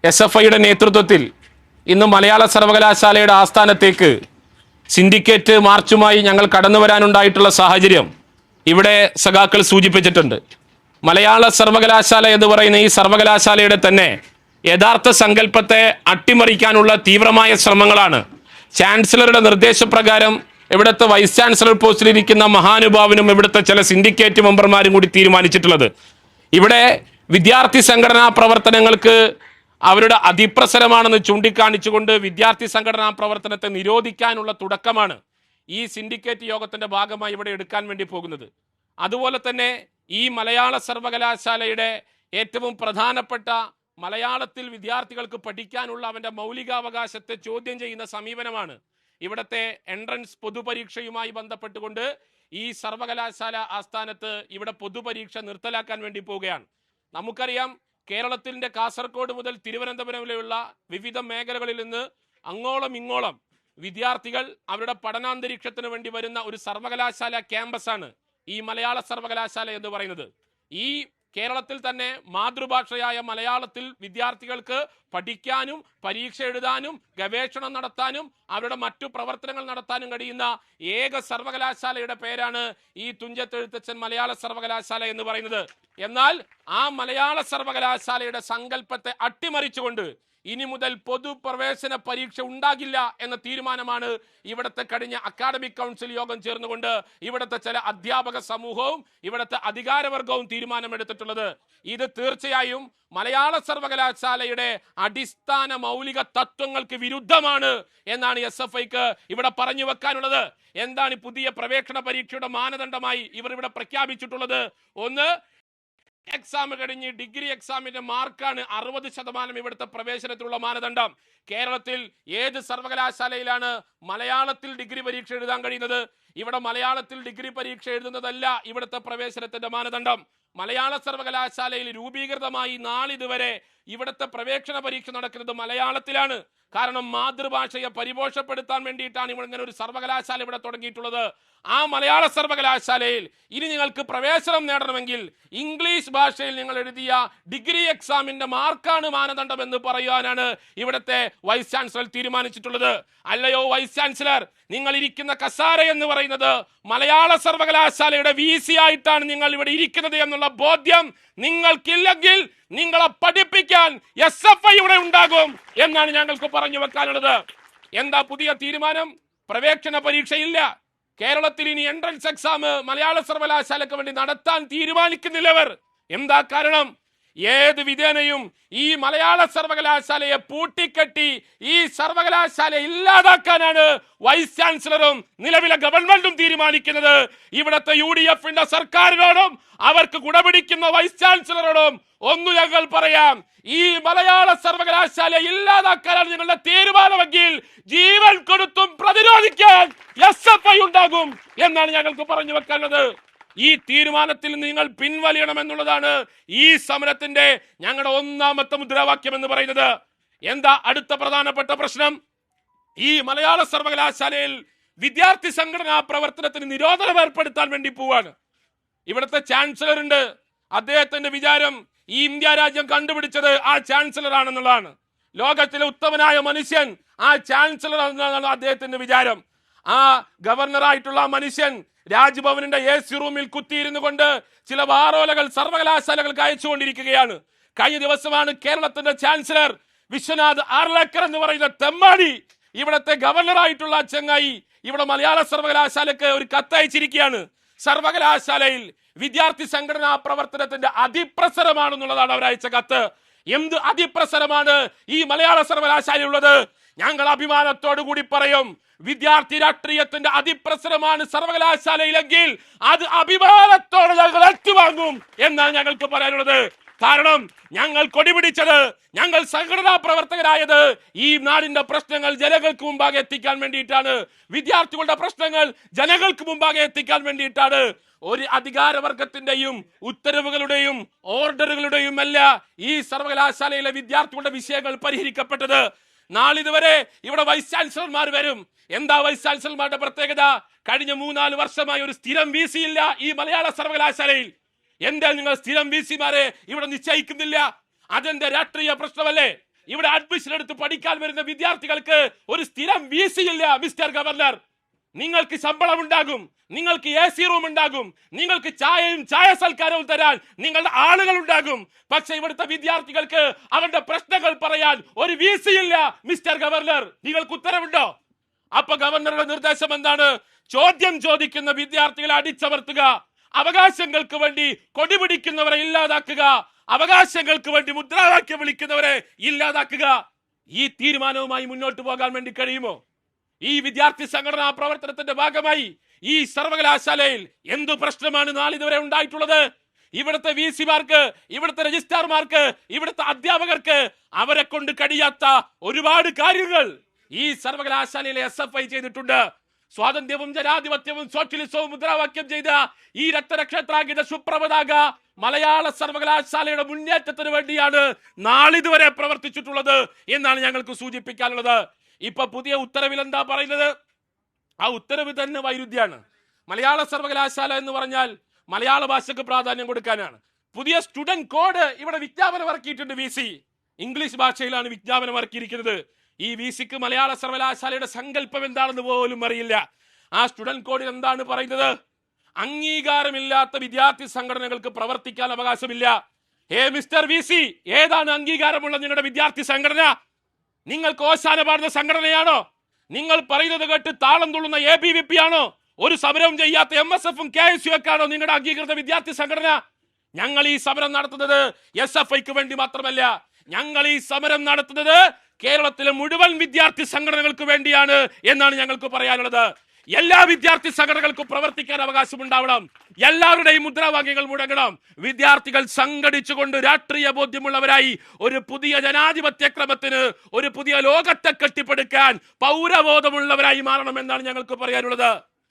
SFIയുടെ നേതൃത്വത്തിൽ ഇന്ന് മലയാള സർവകലാശാലയുടെ ആസ്ഥാനത്തേക്ക് സിൻഡിക്കേറ്റ് മാർച്ചുമായി ഞങ്ങൾ കടന്നു വരാനുണ്ടായിട്ടുള്ള സാഹചര്യം ഇവിടെ സഖാക്കൾ സൂചിപ്പിച്ചിട്ടുണ്ട്. മലയാള സർവകലാശാല എന്ന് പറയുന്ന ഈ സർവകലാശാലയുടെ തന്നെ യഥാർത്ഥ സങ്കല്പത്തെ അട്ടിമറിക്കാനുള്ള തീവ്രമായ ശ്രമങ്ങളാണ് ചാൻസലറുടെ നിർദ്ദേശപ്രകാരം ഇവിടുത്തെ വൈസ് ചാൻസലർ പോസ്റ്റിലിരിക്കുന്ന മഹാനുഭാവനും ഇവിടുത്തെ ചില സിൻഡിക്കേറ്റ് മെമ്പർമാരും കൂടി തീരുമാനിച്ചിട്ടുള്ളത്. ഇവിടെ വിദ്യാർത്ഥി സംഘടനാ പ്രവർത്തനങ്ങൾക്ക് അവരുടെ അതിപ്രസരമാണെന്ന് ചൂണ്ടിക്കാണിച്ചുകൊണ്ട് വിദ്യാർത്ഥി സംഘടനാ പ്രവർത്തനത്തെ നിരോധിക്കാനുള്ള തുടക്കമാണ് ഈ സിൻഡിക്കേറ്റ് യോഗത്തിന്റെ ഭാഗമായി ഇവിടെ എടുക്കാൻ വേണ്ടി പോകുന്നത്. അതുപോലെ തന്നെ ഈ മലയാള സർവകലാശാലയുടെ ഏറ്റവും പ്രധാനപ്പെട്ട മലയാളത്തിൽ വിദ്യാർത്ഥികൾക്ക് പഠിക്കാനുള്ള അവന്റെ മൗലികാവകാശത്തെ ചോദ്യം ചെയ്യുന്ന സമീപനമാണ് ഇവിടുത്തെ എൻട്രൻസ് പൊതുപരീക്ഷയുമായി ബന്ധപ്പെട്ടുകൊണ്ട് ഈ സർവകലാശാല ആസ്ഥാനത്ത് ഇവിടെ പൊതുപരീക്ഷ നിർത്തലാക്കാൻ വേണ്ടി പോവുകയാണ്. നമുക്കറിയാം, കേരളത്തിന്റെ കാസർഗോഡ് മുതൽ തിരുവനന്തപുരം വരെയുള്ള വിവിധ മേഖലകളിൽ നിന്ന് അങ്ങോളം ഇങ്ങോളം വിദ്യാർത്ഥികൾ അവരുടെ പഠനാന്തരീക്ഷത്തിന് വേണ്ടി വരുന്ന ഒരു സർവകലാശാല ക്യാമ്പസാണ് ഈ മലയാള സർവകലാശാല എന്ന് പറയുന്നത്. ഈ കേരളത്തിൽ തന്നെ മാതൃഭാഷയായ മലയാളത്തിൽ വിദ്യാർത്ഥികൾക്ക് പഠിക്കാനും പരീക്ഷ എഴുതാനും ഗവേഷണം നടത്താനും അവരുടെ മറ്റു പ്രവർത്തനങ്ങൾ നടത്താനും കഴിയുന്ന ഏക സർവകലാശാലയുടെ പേരാണ് ഈ തുഞ്ചത്തെഴുത്തച്ഛൻ മലയാള സർവകലാശാല എന്ന് പറയുന്നത്. എന്നാൽ ആ മലയാള സർവകലാശാലയുടെ സങ്കല്പത്തെ അട്ടിമറിച്ചുകൊണ്ട് ഇനി മുതൽ പൊതുപ്രവേശന പരീക്ഷ ഉണ്ടാകില്ല എന്ന തീരുമാനമാണ് ഇവിടുത്തെ കഴിഞ്ഞ അക്കാഡമിക് കൗൺസിൽ യോഗം ചേർന്നുകൊണ്ട് ഇവിടുത്തെ ചില അധ്യാപക സമൂഹവും ഇവിടുത്തെ അധികാരവർഗവും തീരുമാനമെടുത്തിട്ടുള്ളത്. ഇത് തീർച്ചയായും മലയാള സർവകലാശാലയുടെ അടിസ്ഥാന മൗലിക തത്വങ്ങൾക്ക് വിരുദ്ധമാണ് എന്നാണ് SFIക്ക് ഇവിടെ പറഞ്ഞു വെക്കാനുള്ളത്. എന്താണ് പുതിയ പ്രവേശന പരീക്ഷയുടെ മാനദണ്ഡമായി ഇവർ ഇവിടെ പ്രഖ്യാപിച്ചിട്ടുള്ളത്? ഒന്ന്, എക്സാം കഴിഞ്ഞ് ഡിഗ്രി എക്സാമിന്റെ മാർക്കാണ് 60% ഇവിടുത്തെ പ്രവേശനത്തിലുള്ള മാനദണ്ഡം. കേരളത്തിൽ ഏത് സർവകലാശാലയിലാണ് മലയാളത്തിൽ ഡിഗ്രി പരീക്ഷ എഴുതാൻ കഴിയുന്നത്? ഇവിടെ മലയാളത്തിൽ ഡിഗ്രി പരീക്ഷ എഴുതുന്നതല്ല ഇവിടുത്തെ പ്രവേശനത്തിന്റെ മാനദണ്ഡം. മലയാള സർവകലാശാലയിൽ രൂപീകൃതമായി നാളിതുവരെ ഇവിടുത്തെ പ്രവേശന പരീക്ഷ നടക്കുന്നത് മലയാളത്തിലാണ്. കാരണം മാതൃഭാഷയെ പരിപോഷപ്പെടുത്താൻ വേണ്ടിയിട്ടാണ് ഇവിടെ ഇങ്ങനെ ഒരു സർവകലാശാല ഇവിടെ തുടങ്ങിയിട്ടുള്ളത്. ആ മലയാള സർവകലാശാലയിൽ ഇനി നിങ്ങൾക്ക് പ്രവേശനം നേടണമെങ്കിൽ ഇംഗ്ലീഷ് ഭാഷയിൽ നിങ്ങൾ എഴുതിയ ഡിഗ്രി എക്സാമിന്റെ മാർക്കാണ് മാനദണ്ഡം എന്ന് പറയാനാണ് ഇവിടുത്തെ വൈസ് ചാൻസലർ തീരുമാനിച്ചിട്ടുള്ളത്. അല്ലയോ വൈസ് ചാൻസലർ, നിങ്ങൾ ഇരിക്കുന്ന കസാര എന്ന് പറയുന്നത് മലയാള സർവകലാശാലയുടെ VC ആയിട്ടാണ് നിങ്ങൾ ഇവിടെ ഇരിക്കുന്നത് എന്നുള്ള ബോധ്യം നിങ്ങൾക്കില്ലെങ്കിൽ നിങ്ങളെ പഠിപ്പിക്കാൻ SFI ഇവിടെ ഉണ്ടാകും എന്നാണ് ഞങ്ങൾക്ക് പറഞ്ഞു വെക്കാനുള്ളത്. എന്താ പുതിയ തീരുമാനം? പ്രവേശന പരീക്ഷയില്ല. കേരളത്തിൽ ഇനി എൻട്രൻസ് എക്സാം മലയാള സർവകലാശാലയ്ക്ക് വേണ്ടി നടത്താൻ തീരുമാനിക്കുന്നില്ലവർ. എന്താ കാരണം? ഏത് വിധേനയും ഈ മലയാള സർവകലാശാലയെ പൂട്ടിക്കെട്ടി ഈ സർവകലാശാല ഇല്ലാതാക്കാനാണ് വൈസ് ചാൻസലറും നിലവിലെ ഗവൺമെന്റും തീരുമാനിക്കുന്നത്. ഇവിടുത്തെ UDFന്റെ സർക്കാരിനോടും അവർക്ക് കുടപിടിക്കുന്ന വൈസ് ചാൻസലറോടും ഒന്നു ഞങ്ങൾ പറയാം, ഈ മലയാള സർവകലാശാല ഇല്ലാതാക്കാനാണ് നിങ്ങളുടെ തീരുമാനമെങ്കിൽ ജീവൻ കൊടുത്തും പ്രതിരോധിക്കാൻ SFI ഉണ്ടാകും എന്നാണ് ഞങ്ങൾക്ക് പറഞ്ഞു വെക്കാനുള്ളത്. ഈ തീരുമാനത്തിൽ നിങ്ങൾ പിൻവലിയണമെന്നുള്ളതാണ് ഈ സമരത്തിന്റെ ഞങ്ങളുടെ ഒന്നാമത്തെ മുദ്രാവാക്യം എന്ന് പറയുന്നത്. എന്താ അടുത്ത പ്രധാനപ്പെട്ട പ്രശ്നം? ഈ മലയാള സർവകലാശാലയിൽ വിദ്യാർത്ഥി സംഘടനാ പ്രവർത്തനത്തിന് നിരോധനം ഏർപ്പെടുത്താൻ വേണ്ടി പോവാണ്. ഇവിടുത്തെ ചാൻസലർ ഉണ്ട്. അദ്ദേഹത്തിന്റെ വിചാരം ഈ ഇന്ത്യ രാജ്യം കണ്ടുപിടിച്ചത് ആ ചാൻസലർ ആണെന്നുള്ളതാണ്. ലോകത്തിലെ ഉത്തമനായ മനുഷ്യൻ ആ ചാൻസലർ ആണെന്നാണ് അദ്ദേഹത്തിന്റെ വിചാരം. ആ ഗവർണറായിട്ടുള്ള മനുഷ്യൻ രാജ്ഭവനിന്റെ AC റൂമിൽ കുത്തിയിരുന്നു കൊണ്ട് ചില വാറോലകൾ സർവകലാശാലകൾക്ക് അയച്ചുകൊണ്ടിരിക്കുകയാണ്. കഴിഞ്ഞ ദിവസമാണ് കേരളത്തിന്റെ ചാൻസലർ വിശ്വനാഥ് ആർലേക്കർ എന്ന് പറയുന്ന തെമ്മാടി ഇവിടത്തെ ഗവർണറായിട്ടുള്ള ചെങ്ങായി ഇവിടെ മലയാള സർവകലാശാലയ്ക്ക് ഒരു കത്തയച്ചിരിക്കുകയാണ്. സർവകലാശാലയിൽ വിദ്യാർത്ഥി സംഘടനാ പ്രവർത്തനത്തിന്റെ അതിപ്രസരമാണെന്നുള്ളതാണ് അവരയച്ച കത്ത്. എന്ത് അതിപ്രസരമാണ് ഈ മലയാള സർവകലാശാലയുള്ളത്? ഞങ്ങൾ അഭിമാനത്തോടു കൂടി പറയും, വിദ്യാർത്ഥി രാഷ്ട്രീയത്തിന്റെ അതിപ്രസരമാണ് സർവകലാശാലയിലെങ്കിൽ അത് അഭിമാനത്തോടെ ഞങ്ങൾ ഏറ്റുവാങ്ങും എന്നാണ് ഞങ്ങൾക്ക് പറയാനുള്ളത്. കാരണം ഞങ്ങൾ കൊടിപിടിച്ചത്, ഞങ്ങൾ സംഘടനാ പ്രവർത്തകരായത് ഈ നാടിന്റെ പ്രശ്നങ്ങൾ ജനങ്ങൾക്ക് മുമ്പാകെ എത്തിക്കാൻ വേണ്ടിയിട്ടാണ്. വിദ്യാർത്ഥികളുടെ പ്രശ്നങ്ങൾ ജനങ്ങൾക്ക് മുമ്പാകെ എത്തിക്കാൻ വേണ്ടിയിട്ടാണ്. ഒരു അധികാരവർഗത്തിന്റെയും ഉത്തരവുകളുടെയും ഓർഡറുകളുടെയും അല്ല ഈ സർവകലാശാലയിലെ വിദ്യാർത്ഥികളുടെ വിഷയങ്ങൾ പരിഹരിക്കപ്പെട്ടത്. നാളിതുവരെ ഇവിടെ വൈസ് ചാൻസലർമാർ വരും. എന്താ വൈസ് ചാൻസലർമാരുടെ പ്രത്യേകത? കഴിഞ്ഞ 3-4 വർഷമായി ഒരു സ്ഥിരം VC ഇല്ല ഈ മലയാള സർവകലാശാലയിൽ. എന്താ നിങ്ങൾ സ്ഥിരം VC മാരെ ഇവിടെ നിശ്ചയിക്കുന്നില്ല? അതെന്റെ രാഷ്ട്രീയ പ്രശ്നമല്ലേ? ഇവിടെ അഡ്മിഷൻ എടുത്ത് പഠിക്കാൻ വരുന്ന വിദ്യാർത്ഥികൾക്ക് ഒരു സ്ഥിരം VC ഇല്ല മിസ്റ്റർ ഗവർണർ. നിങ്ങൾക്ക് ശമ്പളം ഉണ്ടാകും, നിങ്ങൾക്ക് AC റൂം ഉണ്ടാകും, നിങ്ങൾക്ക് ചായയും ചായ സൽക്കാരവും തരാൻ നിങ്ങളുടെ ആളുകൾ ഉണ്ടാകും. പക്ഷെ ഇവിടുത്തെ വിദ്യാർത്ഥികൾക്ക് അവരുടെ പ്രശ്നങ്ങൾ പറയാൻ ഒരു VC ഇല്ല മിസ്റ്റർ ഗവർണർ. നിങ്ങൾക്ക് ഉത്തരവുണ്ടോ? അപ്പൊ ഗവർണറുടെ നിർദ്ദേശം എന്താണ്? ചോദ്യം ചോദിക്കുന്ന വിദ്യാർത്ഥികളെ അടിച്ചമർത്തുക, അവകാശങ്ങൾക്ക് വേണ്ടി കൊടിപിടിക്കുന്നവരെ ഇല്ലാതാക്കുക, അവകാശങ്ങൾക്ക് വേണ്ടി മുദ്രാവാക്യം വിളിക്കുന്നവരെ ഇല്ലാതാക്കുക. ഈ തീരുമാനവുമായി മുന്നോട്ട് പോകാൻ വേണ്ടി കഴിയുമോ? ഈ വിദ്യാർത്ഥി സംഘടനാ പ്രവർത്തനത്തിന്റെ ഭാഗമായി ഈ സർവകലാശാലയിൽ എന്തു പ്രശ്നമാണ് നാളിതുവരെ ഉണ്ടായിട്ടുള്ളത്? ഇവിടുത്തെ VC-മാർക്ക്, ഇവിടുത്തെ രജിസ്ട്രാർമാർക്ക്, ഇവിടുത്തെ അധ്യാപകർക്ക് അവരെ കൊണ്ട് കഴിയാത്ത ഒരുപാട് കാര്യങ്ങൾ ഈ സർവകലാശാലയിലെ SFI ചെയ്തിട്ടുണ്ട്. സ്വാതന്ത്ര്യവും ജനാധിപത്യവും സോഷ്യലിസവും മുദ്രാവാക്യം ചെയ്ത ഈ രക്തനക്ഷത്രാങ്കിത സുപ്രഭതാക മലയാള സർവകലാശാലയുടെ മുന്നേറ്റത്തിന് വേണ്ടിയാണ് നാളിതുവരെ പ്രവർത്തിച്ചിട്ടുള്ളത് എന്നാണ് ഞങ്ങൾക്ക് സൂചിപ്പിക്കാനുള്ളത്. ഇപ്പൊ പുതിയ ഉത്തരവിൽ എന്താ പറയുന്നത്? ആ ഉത്തരവ് തന്നെ വൈരുദ്ധ്യമാണ്. മലയാള സർവകലാശാല എന്ന് പറഞ്ഞാൽ മലയാള ഭാഷയ്ക്ക് പ്രാധാന്യം കൊടുക്കാനാണ്. പുതിയ സ്റ്റുഡന്റ് കോഡ് ഇവിടെ വിജ്ഞാപനം ഇറക്കിയിട്ടുണ്ട്. VC ഇംഗ്ലീഷ് ഭാഷയിലാണ് വിജ്ഞാപനം ഇറക്കിയിരിക്കുന്നത്. ഈ VCക്ക് മലയാള സർവകലാശാലയുടെ സങ്കല്പം എന്താണെന്ന് പോലും അറിയില്ല. ആ സ്റ്റുഡന്റ് കോഡിൽ എന്താണ് പറയുന്നത്? അംഗീകാരമില്ലാത്ത വിദ്യാർത്ഥി സംഘടനകൾക്ക് പ്രവർത്തിക്കാൻ അവകാശമില്ല. ഹേ മിസ്റ്റർ VC, ഏതാണ് അംഗീകാരമുള്ള നിങ്ങളുടെ വിദ്യാർത്ഥി സംഘടന? നിങ്ങൾക്ക് ഓശാന പാടുന്ന സംഘടനയാണോ? നിങ്ങൾ പറയുന്നത് കേട്ട് താളം തുള്ളുന്ന ABVP ആണോ? ഒരു സമരവും ചെയ്യാത്ത MSF-ഉം KSU ഒക്കെ ആണോ നിങ്ങളുടെ അംഗീകൃത വിദ്യാർത്ഥി സംഘടന? ഞങ്ങൾ ഈ സമരം നടത്തുന്നത് SFIക്ക് വേണ്ടി മാത്രമല്ല, ഞങ്ങൾ ഈ സമരം നടത്തുന്നത് കേരളത്തിലെ മുഴുവൻ വിദ്യാർത്ഥി സംഘടനകൾക്ക് വേണ്ടിയാണ് എന്നാണ് ഞങ്ങൾക്ക് പറയാനുള്ളത്. എല്ലാ വിദ്യാർത്ഥി സംഘടനകൾക്കും പ്രവർത്തിക്കാൻ അവകാശമുണ്ടാവണം. എല്ലാവരുടെയും മുദ്രാവാക്യങ്ങൾ മുടങ്ങണം. വിദ്യാർത്ഥികൾ സംഘടിച്ചുകൊണ്ട് രാഷ്ട്രീയ ബോധ്യമുള്ളവരായി ഒരു പുതിയ ജനാധിപത്യ ക്രമത്തിന്, ഒരു പുതിയ ലോകത്തെ കെട്ടിപ്പടുക്കാൻ പൗരബോധമുള്ളവരായി മാറണം എന്നാണ് ഞങ്ങൾക്ക് പറയാനുള്ളത്.